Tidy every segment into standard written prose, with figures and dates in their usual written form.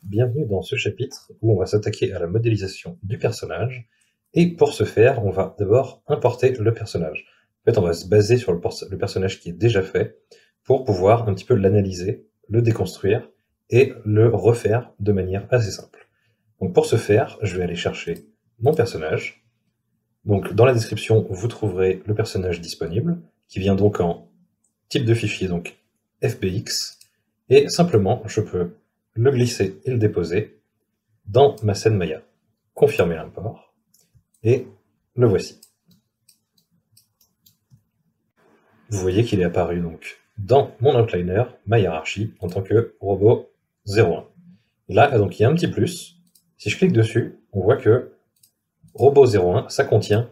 bienvenue dans ce chapitre où on va s'attaquer à la modélisation du personnage. Et pour ce faire, on va d'abord importer le personnage. En fait, on va se baser sur le personnage qui est déjà fait pour pouvoir un petit peu l'analyser, le déconstruire et le refaire de manière assez simple. Donc pour ce faire, je vais aller chercher mon personnage. Donc dans la description, vous trouverez le personnage disponible, qui vient donc en type de fichier, donc FBX, et simplement, je peux le glisser et le déposer dans ma scène Maya. Confirmer l'import, et le voici. Vous voyez qu'il est apparu donc dans mon outliner, ma hiérarchie, en tant que robot 01. Là, donc il y a un petit plus. Si je clique dessus, on voit que robot 01, ça contient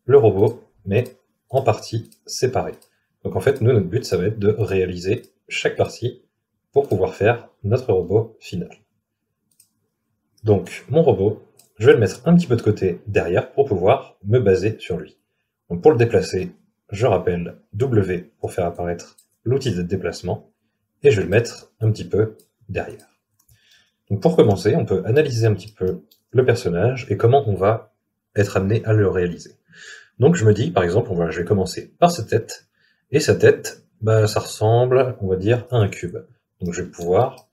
le robot, mais en partie séparée. Donc en fait, nous, notre but, ça va être de réaliser chaque partie pour pouvoir faire notre robot final. Donc mon robot, je vais le mettre un petit peu de côté derrière pour pouvoir me baser sur lui. Donc pour le déplacer, je rappelle W pour faire apparaître l'outil de déplacement, et je vais le mettre un petit peu derrière. Donc pour commencer, on peut analyser un petit peu le personnage et comment on va être amené à le réaliser. Donc je me dis, par exemple, je vais commencer par sa tête, et sa tête, ça ressemble, on va dire, à un cube. Donc je vais pouvoir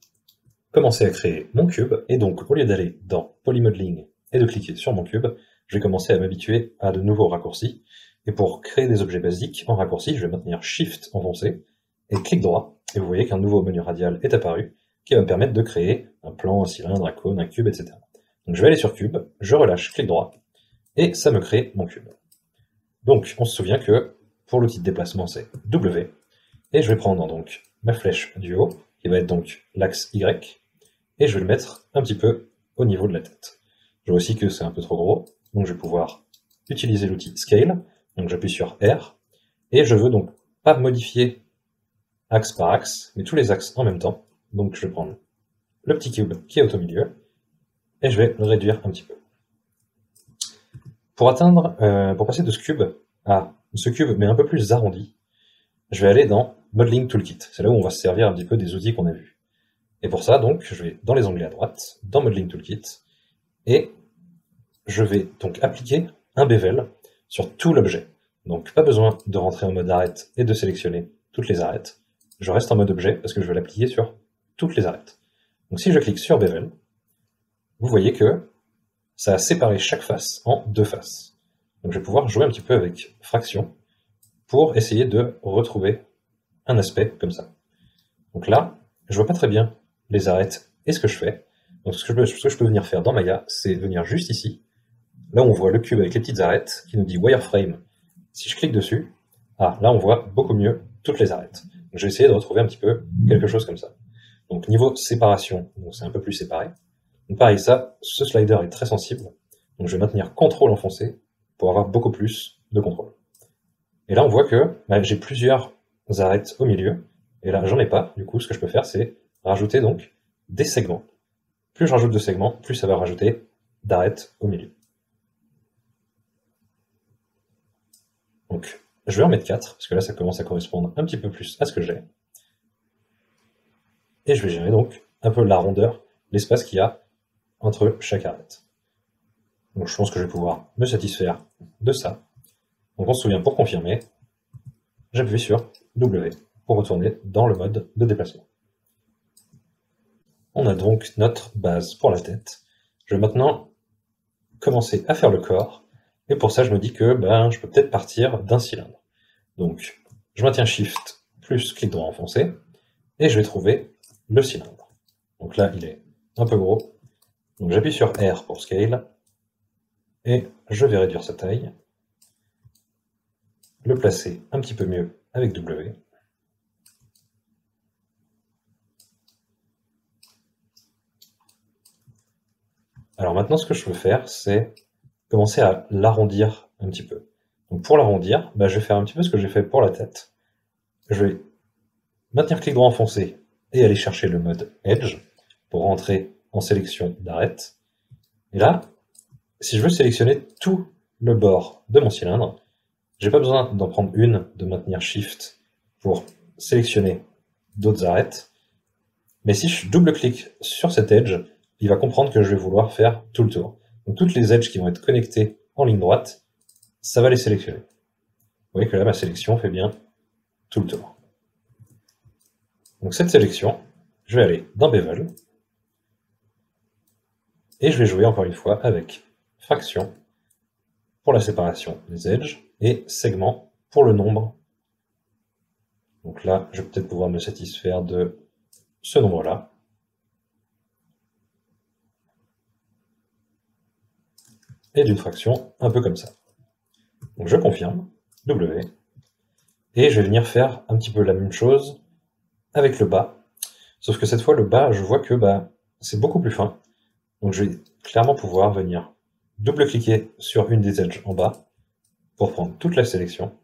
commencer à créer mon cube, et donc au lieu d'aller dans Polymodeling et de cliquer sur mon cube, je vais commencer à m'habituer à de nouveaux raccourcis, et pour créer des objets basiques en raccourci, je vais maintenir Shift enfoncé, et clic droit, et vous voyez qu'un nouveau menu radial est apparu, qui va me permettre de créer un plan, un cylindre, un cône, un cube, etc. Donc je vais aller sur cube, je relâche clic droit, et ça me crée mon cube. Donc on se souvient que pour l'outil de déplacement c'est W, et je vais prendre donc ma flèche du haut, qui va être donc l'axe Y, et je vais le mettre un petit peu au niveau de la tête. Je vois aussi que c'est un peu trop gros, donc je vais pouvoir utiliser l'outil Scale, donc j'appuie sur R, et je veux donc pas modifier axe par axe, mais tous les axes en même temps, donc je vais prendre le petit cube qui est au milieu, et je vais le réduire un petit peu. Pour passer de ce cube à ce cube mais un peu plus arrondi, je vais aller dans Modeling Toolkit, c'est là où on va se servir un petit peu des outils qu'on a vus. Et pour ça, donc, je vais dans les onglets à droite, dans Modeling Toolkit, et je vais donc appliquer un bevel sur tout l'objet. Donc pas besoin de rentrer en mode arête et de sélectionner toutes les arêtes. Je reste en mode objet parce que je vais l'appliquer sur toutes les arêtes. Donc si je clique sur bevel, vous voyez que ça a séparé chaque face en deux faces. Donc je vais pouvoir jouer un petit peu avec fraction pour essayer de retrouver un aspect comme ça. Donc là, je vois pas très bien les arêtes et ce que je fais. Donc ce que je peux venir faire dans Maya, c'est venir juste ici. Là, on voit le cube avec les petites arêtes qui nous dit wireframe. Si je clique dessus, là, on voit beaucoup mieux toutes les arêtes. Donc, je vais essayer de retrouver un petit peu quelque chose comme ça. Donc, niveau séparation, c'est un peu plus séparé. Donc, pareil, ce slider est très sensible. Donc, je vais maintenir CTRL enfoncé pour avoir beaucoup plus de contrôle. Et là, on voit que j'ai plusieurs arêtes au milieu. Et là, j'en ai pas. Du coup, ce que je peux faire, c'est rajouter donc des segments. Plus je rajoute de segments, plus ça va rajouter d'arêtes au milieu. Donc, je vais en mettre 4, parce que là, ça commence à correspondre un petit peu plus à ce que j'ai. Et je vais gérer donc un peu la rondeur, l'espace qu'il y a entre chaque arête. Donc, je pense que je vais pouvoir me satisfaire de ça. Donc, on se souvient, pour confirmer, j'appuie sur W pour retourner dans le mode de déplacement. On a donc notre base pour la tête. Je vais maintenant commencer à faire le corps. Et pour ça, je me dis que je peux peut-être partir d'un cylindre. Donc, je maintiens Shift plus clic droit enfoncé, et je vais trouver le cylindre. Donc là, il est un peu gros. Donc j'appuie sur R pour Scale, et je vais réduire sa taille, le placer un petit peu mieux avec W. Alors maintenant, ce que je veux faire, c'est commencer à l'arrondir un petit peu. Donc pour l'arrondir, je vais faire un petit peu ce que j'ai fait pour la tête. Je vais maintenir clic droit enfoncé et aller chercher le mode Edge pour rentrer en sélection d'arête. Et là, si je veux sélectionner tout le bord de mon cylindre, j'ai pas besoin d'en prendre une, de maintenir Shift pour sélectionner d'autres arêtes. Mais si je double-clique sur cet edge, il va comprendre que je vais vouloir faire tout le tour. Donc toutes les edges qui vont être connectées en ligne droite, ça va les sélectionner. Vous voyez que là, ma sélection fait bien tout le tour. Donc cette sélection, je vais aller dans Bevel, et je vais jouer encore une fois avec fraction pour la séparation des edges, et segment pour le nombre. Donc là, je vais peut-être pouvoir me satisfaire de ce nombre-là. Et d'une fraction un peu comme ça. Donc je confirme, W, et je vais venir faire un petit peu la même chose avec le bas, sauf que cette fois le bas, je vois que c'est beaucoup plus fin, donc je vais clairement pouvoir venir double-cliquer sur une des edges en bas pour prendre toute la sélection,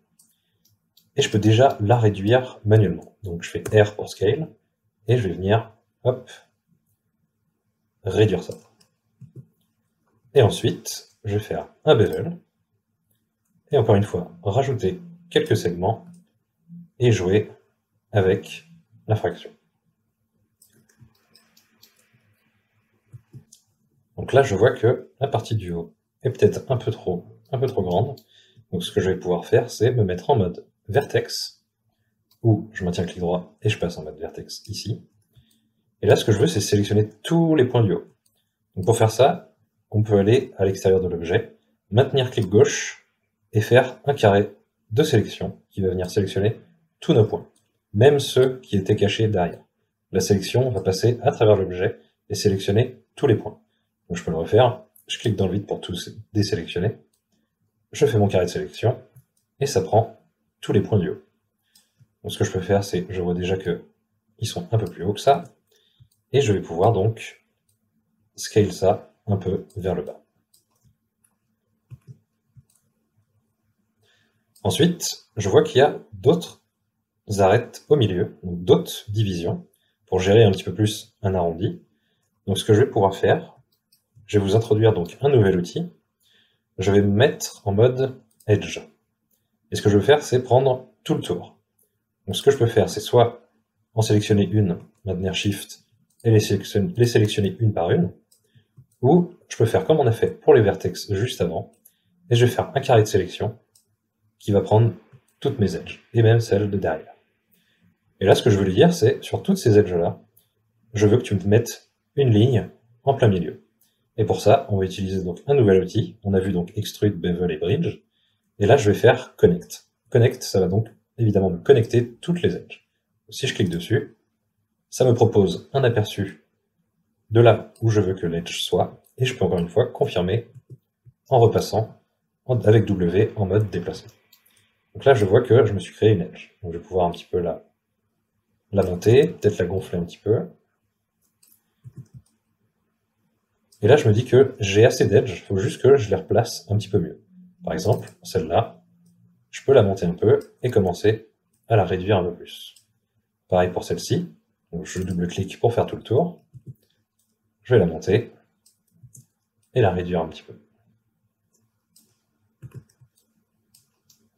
et je peux déjà la réduire manuellement. Donc je fais R pour Scale, et je vais venir, hop, réduire ça. Et ensuite, je vais faire un Bevel, et encore une fois, rajouter quelques segments, et jouer avec la fraction. Donc là, je vois que la partie du haut est peut-être un peu trop grande. Donc ce que je vais pouvoir faire, c'est me mettre en mode vertex, où je maintiens le clic droit et je passe en mode vertex ici. Et là, ce que je veux, c'est sélectionner tous les points du haut. Donc pour faire ça, on peut aller à l'extérieur de l'objet, maintenir clic gauche et faire un carré de sélection qui va venir sélectionner tous nos points, même ceux qui étaient cachés derrière. La sélection va passer à travers l'objet et sélectionner tous les points. Donc je peux le refaire, je clique dans le vide pour tout désélectionner, je fais mon carré de sélection, et ça prend tous les points du haut. Donc ce que je peux faire, c'est, je vois déjà qu'ils sont un peu plus hauts que ça, et je vais pouvoir donc scale ça un peu vers le bas. Ensuite, je vois qu'il y a d'autres arêtes au milieu, donc d'autres divisions, pour gérer un petit peu plus un arrondi. Donc ce que je vais pouvoir faire, je vais vous introduire donc un nouvel outil. Je vais me mettre en mode Edge. Et ce que je veux faire, c'est prendre tout le tour. Donc ce que je peux faire, c'est soit en sélectionner une, maintenir Shift, et les sélectionner une par une, ou je peux faire comme on a fait pour les vertex juste avant, et je vais faire un carré de sélection qui va prendre toutes mes edges, et même celles de derrière. Et là, ce que je veux lui dire, c'est, sur toutes ces edges-là, je veux que tu me mettes une ligne en plein milieu. Et pour ça, on va utiliser donc un nouvel outil. On a vu donc Extrude, Bevel et Bridge. Et là, je vais faire Connect. Connect, ça va donc évidemment me connecter toutes les edges. Si je clique dessus, ça me propose un aperçu de là où je veux que l'edge soit. Et je peux encore une fois confirmer en repassant avec W en mode déplacement. Donc là, je vois que je me suis créé une edge. Donc je vais pouvoir un petit peu la monter, peut-être la gonfler un petit peu. Et là, je me dis que j'ai assez d'edge, il faut juste que je les replace un petit peu mieux. Par exemple, celle-là, je peux la monter un peu et commencer à la réduire un peu plus. Pareil pour celle-ci, donc je double-clique pour faire tout le tour. Je vais la monter et la réduire un petit peu.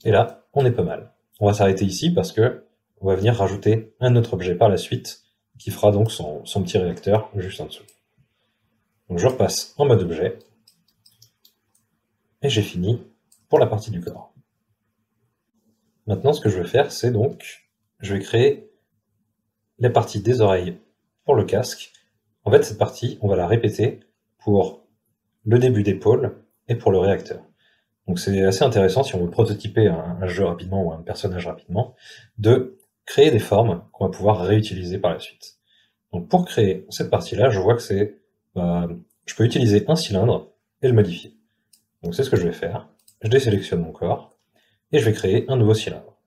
Et là, on est pas mal. On va s'arrêter ici parce que on va venir rajouter un autre objet par la suite qui fera donc son petit réacteur juste en dessous. Donc je repasse en mode objet et j'ai fini pour la partie du corps. Maintenant, ce que je vais faire, c'est donc, je vais créer la partie des oreilles pour le casque. En fait, cette partie, on va la répéter pour le début d'épaule et pour le réacteur. Donc c'est assez intéressant, si on veut prototyper un jeu rapidement ou un personnage rapidement, de créer des formes qu'on va pouvoir réutiliser par la suite. Donc pour créer cette partie-là, je vois que c'est... je peux utiliser un cylindre et le modifier. Donc c'est ce que je vais faire. Je désélectionne mon corps et je vais créer un nouveau cylindre.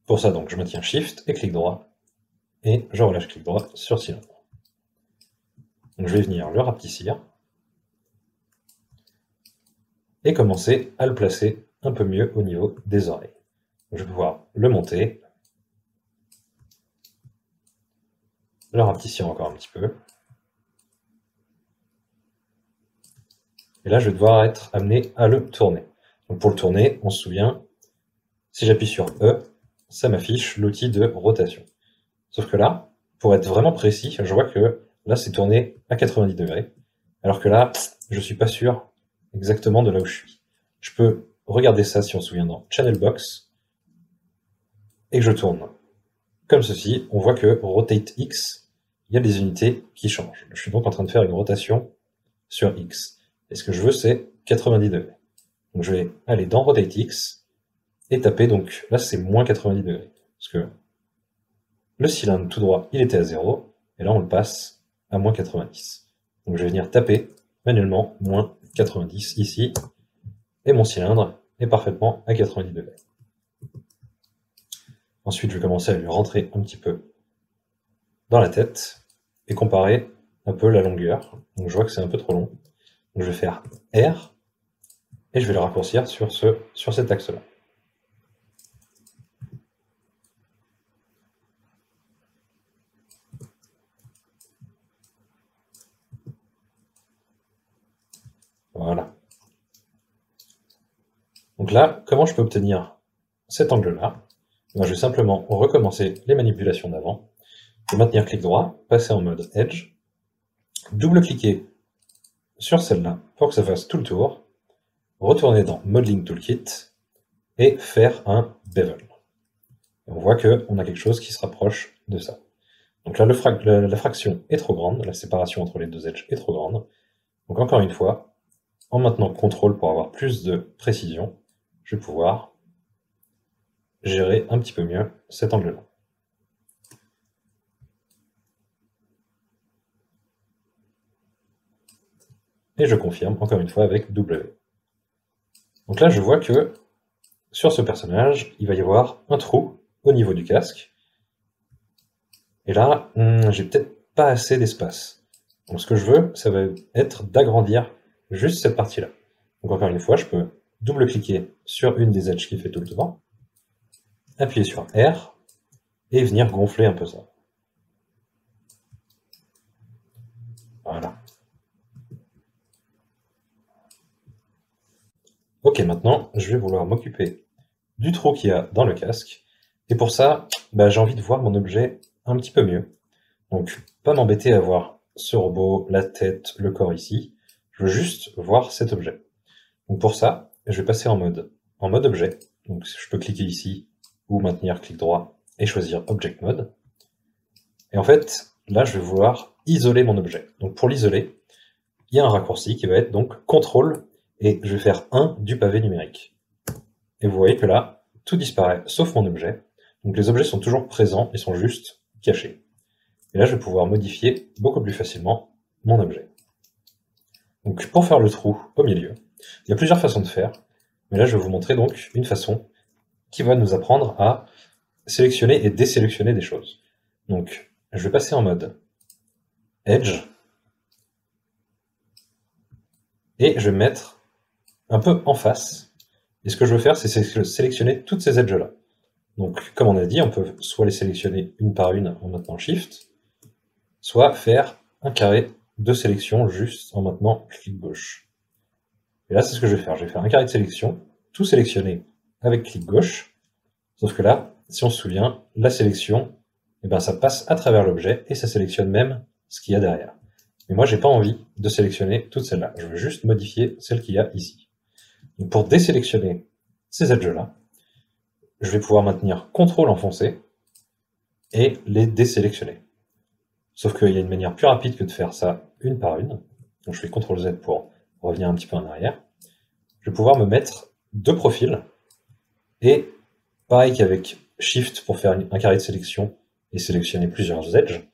Pour ça, donc, je maintiens Shift et clic droit, et je relâche clic droit sur cylindre. Donc je vais venir le rapetissir, et commencer à le placer un peu mieux au niveau des oreilles. Donc je vais pouvoir le monter, le rapetissir encore un petit peu, et là je vais devoir être amené à le tourner. Donc pour le tourner, on se souvient, si j'appuie sur E, ça m'affiche l'outil de rotation. Sauf que là, pour être vraiment précis, je vois que là, c'est tourné à 90 degrés, alors que là, je suis pas sûr exactement de là où je suis. Je peux regarder ça si on se souvient dans Channel Box, et que je tourne comme ceci, on voit que Rotate X, il y a des unités qui changent. Je suis donc en train de faire une rotation sur X. Et ce que je veux, c'est 90 degrés. Donc je vais aller dans Rotate X et taper, donc là c'est moins 90 degrés. Parce que le cylindre tout droit, il était à 0, et là on le passe à moins 90. Donc je vais venir taper manuellement moins 90 ici, et mon cylindre est parfaitement à 90 degrés. Ensuite, je vais commencer à lui rentrer un petit peu dans la tête et comparer un peu la longueur. Donc je vois que c'est un peu trop long. Donc je vais faire R et je vais le raccourcir sur cet axe-là. Voilà. Donc là, comment je peux obtenir cet angle-là? Je vais simplement recommencer les manipulations d'avant. Je vais maintenir clic droit, passer en mode Edge, double-cliquer sur celle-là pour que ça fasse tout le tour, retourner dans Modeling Toolkit et faire un bevel. Et on voit qu'on a quelque chose qui se rapproche de ça. Donc là, la fraction est trop grande, la séparation entre les deux edges est trop grande. Donc encore une fois, en maintenant CTRL pour avoir plus de précision, je vais pouvoir gérer un petit peu mieux cet angle-là. Et je confirme encore une fois avec W. Donc là, je vois que sur ce personnage, il va y avoir un trou au niveau du casque. Et là, j'ai peut-être pas assez d'espace. Donc ce que je veux, ça va être d'agrandir juste cette partie-là. Donc encore une fois, je peux double-cliquer sur une des edges qui fait tout le tour, appuyer sur R, et venir gonfler un peu ça. Voilà. Ok, maintenant, je vais vouloir m'occuper du trou qu'il y a dans le casque. Et pour ça, j'ai envie de voir mon objet un petit peu mieux. Donc, pas m'embêter à voir ce robot, la tête, le corps ici. Je veux juste voir cet objet. Donc pour ça, je vais passer en mode objet. Donc je peux cliquer ici ou maintenir clic droit et choisir Object Mode. Et en fait, là, je vais vouloir isoler mon objet. Donc pour l'isoler, il y a un raccourci qui va être donc CTRL et je vais faire 1 du pavé numérique. Et vous voyez que là, tout disparaît sauf mon objet. Donc les objets sont toujours présents et sont juste cachés. Et là, je vais pouvoir modifier beaucoup plus facilement mon objet. Donc pour faire le trou au milieu, il y a plusieurs façons de faire, mais là je vais vous montrer donc une façon qui va nous apprendre à sélectionner et désélectionner des choses. Donc je vais passer en mode Edge, et je vais me mettre un peu en face, et ce que je veux faire c'est sélectionner toutes ces edges là. Donc comme on a dit, on peut soit les sélectionner une par une en maintenant Shift, soit faire un carré de sélection juste en maintenant clic gauche. Et là, c'est ce que je vais faire. Je vais faire un carré de sélection, tout sélectionner avec clic gauche. Sauf que là, si on se souvient, la sélection, ça passe à travers l'objet et ça sélectionne même ce qu'il y a derrière. Mais moi, j'ai pas envie de sélectionner toutes celles-là. Je veux juste modifier celle qu'il y a ici. Donc pour désélectionner ces edges-là, je vais pouvoir maintenir CTRL enfoncé et les désélectionner. Sauf qu'il y a une manière plus rapide que de faire ça une par une. Donc je fais CTRL Z pour revenir un petit peu en arrière. Je vais pouvoir me mettre deux profils, et pareil qu'avec Shift pour faire un carré de sélection et sélectionner plusieurs edges,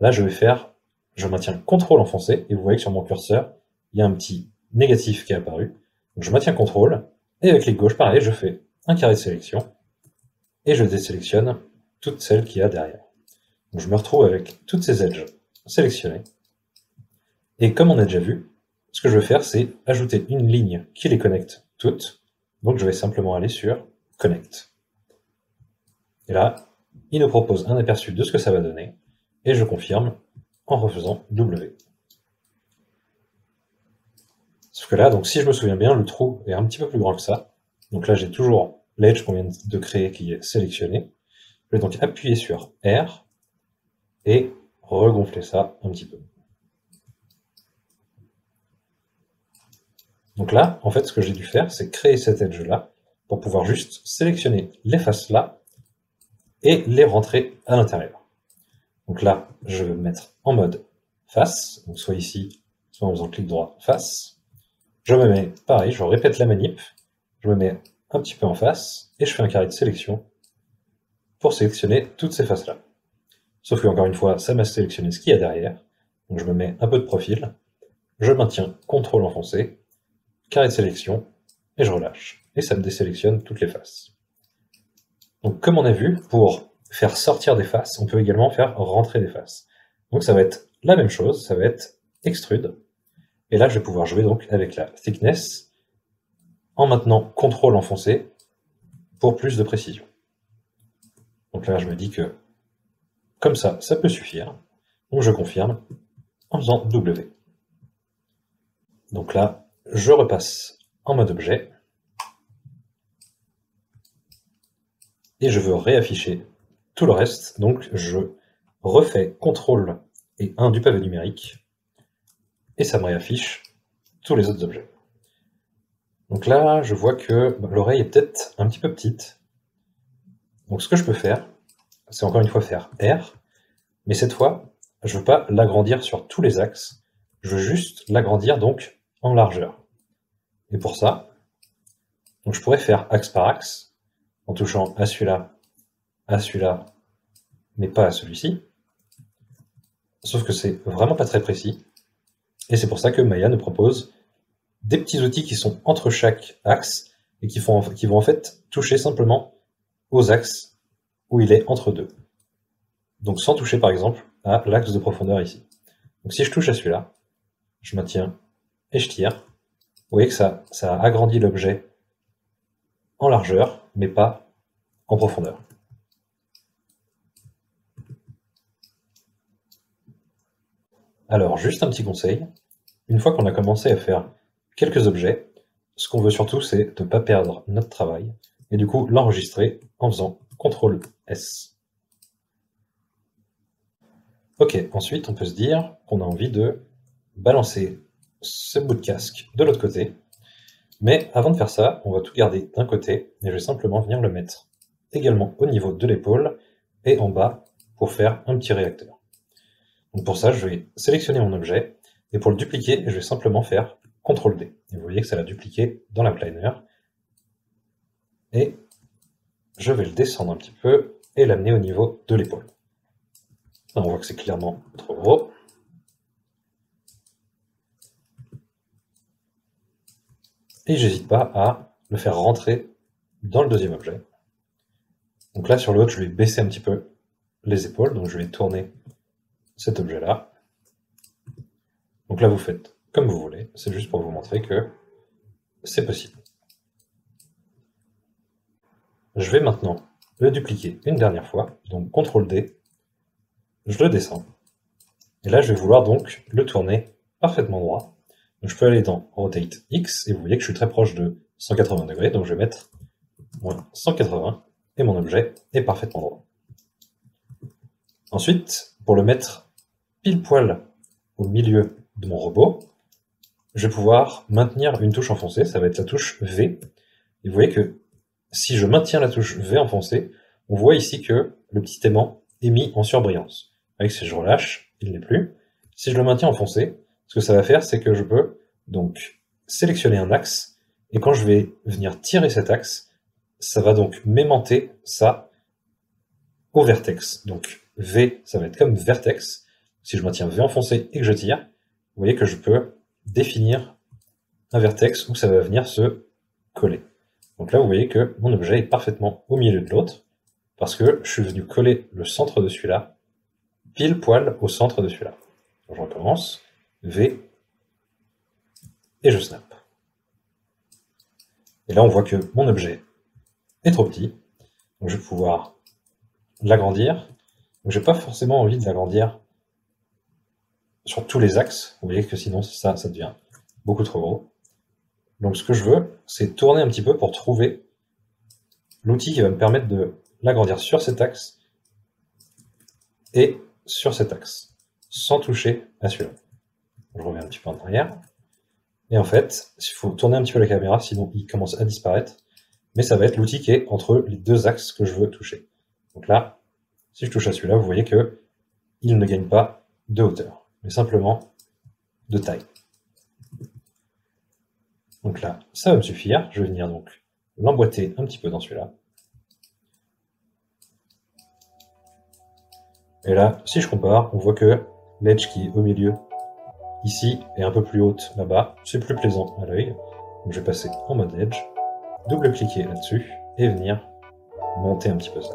là je maintiens CTRL enfoncé, et vous voyez que sur mon curseur, il y a un petit négatif qui est apparu. Donc je maintiens CTRL, et avec clic gauche, pareil, je fais un carré de sélection, et je désélectionne toutes celles qu'il y a derrière. Donc je me retrouve avec toutes ces edges sélectionnées, et comme on a déjà vu, ce que je vais faire, c'est ajouter une ligne qui les connecte toutes. Donc je vais simplement aller sur Connect. Et là, il nous propose un aperçu de ce que ça va donner, et je confirme en refaisant W. Sauf que là, donc si je me souviens bien, le trou est un petit peu plus grand que ça. Donc là, j'ai toujours l'edge qu'on vient de créer qui est sélectionné. Je vais donc appuyer sur R, et regonfler ça un petit peu. Donc là, en fait, ce que j'ai dû faire, c'est créer cet edge-là pour pouvoir juste sélectionner les faces là et les rentrer à l'intérieur. Donc là, je vais me mettre en mode face, donc soit ici, soit en faisant clic droit face. Je me mets, pareil, je répète la manip, je me mets un petit peu en face et je fais un carré de sélection pour sélectionner toutes ces faces-là. Sauf que, encore une fois, ça m'a sélectionné ce qu'il y a derrière, donc je me mets un peu de profil, je maintiens CTRL enfoncé, carré de sélection, et je relâche. Et ça me désélectionne toutes les faces. Donc comme on a vu, pour faire sortir des faces, on peut également faire rentrer des faces. Donc ça va être la même chose, ça va être extrude. Et là, je vais pouvoir jouer donc avec la thickness, en maintenant CTRL enfoncé, pour plus de précision. Donc là, je me dis que, comme ça peut suffire. Donc je confirme en faisant W. Donc là, je repasse en mode objet, et je veux réafficher tout le reste, donc je refais CTRL et 1 du pavé numérique, et ça me réaffiche tous les autres objets. Donc là, je vois que l'oreille est peut-être un petit peu petite. Donc ce que je peux faire, c'est encore une fois faire R, mais cette fois, je ne veux pas l'agrandir sur tous les axes, je veux juste l'agrandir donc en largeur. Et pour ça, donc je pourrais faire axe par axe, en touchant à celui-là, mais pas à celui-ci. Sauf que c'est vraiment pas très précis, et c'est pour ça que Maya nous propose des petits outils qui sont entre chaque axe, et qui vont en fait toucher simplement aux axes où il est entre deux. Donc sans toucher par exemple à l'axe de profondeur ici. Donc si je touche à celui-là, je maintiens et je tire, vous voyez que ça a agrandi l'objet en largeur, mais pas en profondeur. Alors, juste un petit conseil, une fois qu'on a commencé à faire quelques objets, ce qu'on veut surtout, c'est de ne pas perdre notre travail, et du coup l'enregistrer en faisant CTRL S. Ok, ensuite on peut se dire qu'on a envie de balancer ce bout de casque de l'autre côté, mais avant de faire ça, on va tout garder d'un côté, et je vais simplement venir le mettre également au niveau de l'épaule, et en bas, pour faire un petit réacteur. Donc pour ça, je vais sélectionner mon objet, et pour le dupliquer, je vais simplement faire CTRL D. Et vous voyez que ça l'a dupliqué dans la planer. Et je vais le descendre un petit peu, et l'amener au niveau de l'épaule. Là, on voit que c'est clairement trop gros. Et j'hésite pas à le faire rentrer dans le deuxième objet. Donc là, sur l'autre, je vais baisser un petit peu les épaules, donc je vais tourner cet objet-là. Donc là, vous faites comme vous voulez, c'est juste pour vous montrer que c'est possible. Je vais maintenant le dupliquer une dernière fois, donc CTRL D, je le descends, et là je vais vouloir donc le tourner parfaitement droit. Donc je peux aller dans Rotate X, et vous voyez que je suis très proche de 180 degrés, donc je vais mettre moins 180, et mon objet est parfaitement droit. Ensuite, pour le mettre pile poil au milieu de mon robot, je vais pouvoir maintenir une touche enfoncée, ça va être la touche V, et vous voyez que si je maintiens la touche V enfoncée, on voit ici que le petit aimant est mis en surbrillance. Avec si je relâche, il n'est plus. Si je le maintiens enfoncé, ce que ça va faire, c'est que je peux donc sélectionner un axe, et quand je vais venir tirer cet axe, ça va donc m'aimanter ça au vertex. Donc V, ça va être comme vertex. Si je maintiens V enfoncé et que je tire, vous voyez que je peux définir un vertex où ça va venir se coller. Donc là, vous voyez que mon objet est parfaitement au milieu de l'autre, parce que je suis venu coller le centre de celui-là, pile poil au centre de celui-là. Je recommence, V, et je snap. Et là, on voit que mon objet est trop petit, donc je vais pouvoir l'agrandir. Donc j'ai pas forcément envie de l'agrandir sur tous les axes, vous voyez que sinon ça devient beaucoup trop gros. Donc ce que je veux, c'est tourner un petit peu pour trouver l'outil qui va me permettre de l'agrandir sur cet axe et sur cet axe, sans toucher à celui-là. Je reviens un petit peu en arrière. Et en fait, il faut tourner un petit peu la caméra, sinon il commence à disparaître. Mais ça va être l'outil qui est entre les deux axes que je veux toucher. Donc là, si je touche à celui-là, vous voyez que il ne gagne pas de hauteur, mais simplement de taille. Donc là, ça va me suffire. Je vais venir donc l'emboîter un petit peu dans celui-là. Et là, si je compare, on voit que l'edge qui est au milieu, ici, est un peu plus haute là-bas. C'est plus plaisant à l'œil. Donc je vais passer en mode edge, double-cliquer là-dessus, et venir monter un petit peu ça.